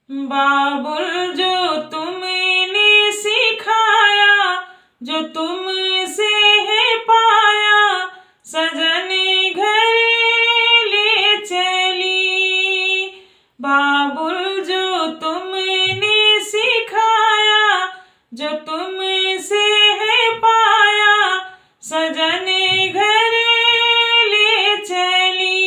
बाबुल जो तुमने सिखाया, जो तुमसे है पाया, सजन घर ले चली। बाबुल जो तुमने सिखाया, जो तुमसे है पाया, सजन घर ले चली।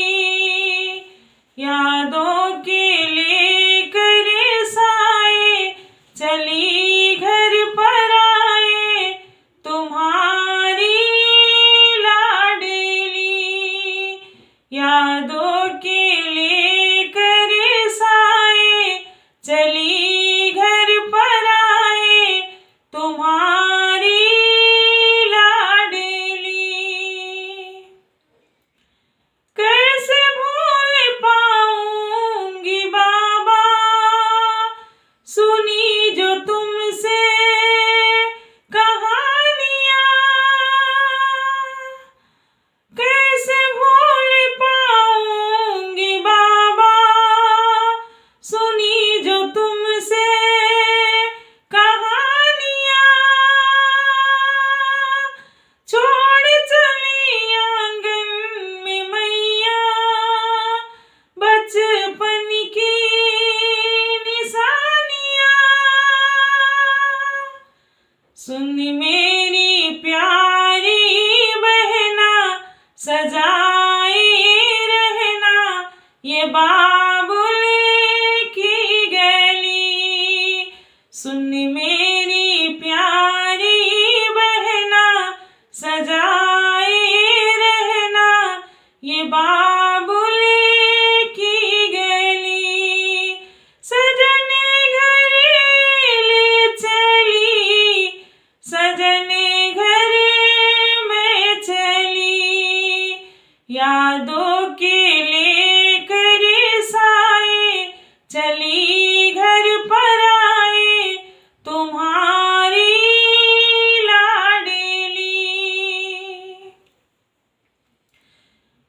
यादों के लेकर साए चली घर पर आए, तुम्हारी लाडली। यादों के लेकर साए चली घर पर आए, तुम्हारी लाडली। कैसे भूल पाऊंगी बाबा, सुनी जो तुमसे कहानियां। कैसे भूल पाऊंगी बाबा, सुनी जो तुमसे कहानियां। छोड़ चली आंगन में मैया, बचपन की निशानियां। सुन मेरी प्यारी बहना, सजाए रहना ये बाबुल की गली। सुन मेरी प्यारी बहना, सजाए रहना ये बाबुल की गली। सजन घर ले चली, सजन घर में चली। यादों के लेकर साए चली घर पर आए, तुम्हारी लाडली।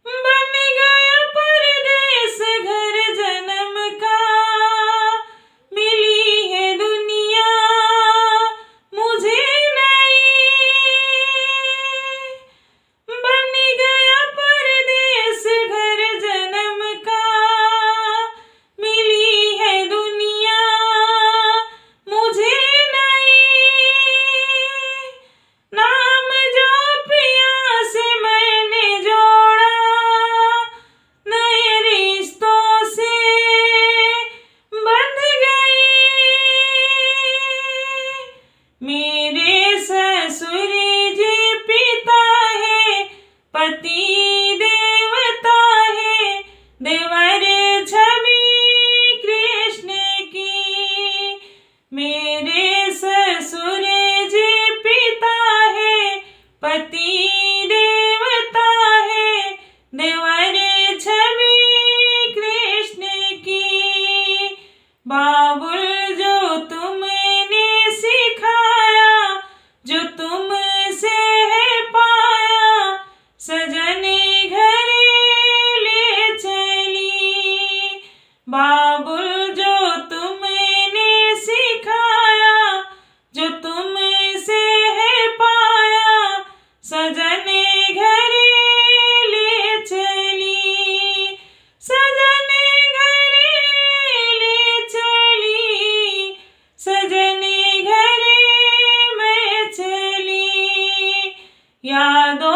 बन गया परदेस घर जन्म का, मिली है दुनिया मुझे नई। बन गया परदेस घर जन्म का, मिली है दुनिया मुझे नई। नाम जो पिया से मैंने जोड़ा, नए रिश्तों से बंध गई। मेरे ससुर जी पिता है, पति देवता है, देवर छवि कृष्ण की। मेरे ससुर जी पिता है, पति देवता है, देवर छवि कृष्ण की। बाबुल जो तुमने सिखाया, जो तुमसे है पाया, सजन घर ले चली। बाबुल जो तुमने सिखाया, जो तुमसे है पाया, सजन घर ले चली। सजन घर ले चली, सजन घर में चली। यादों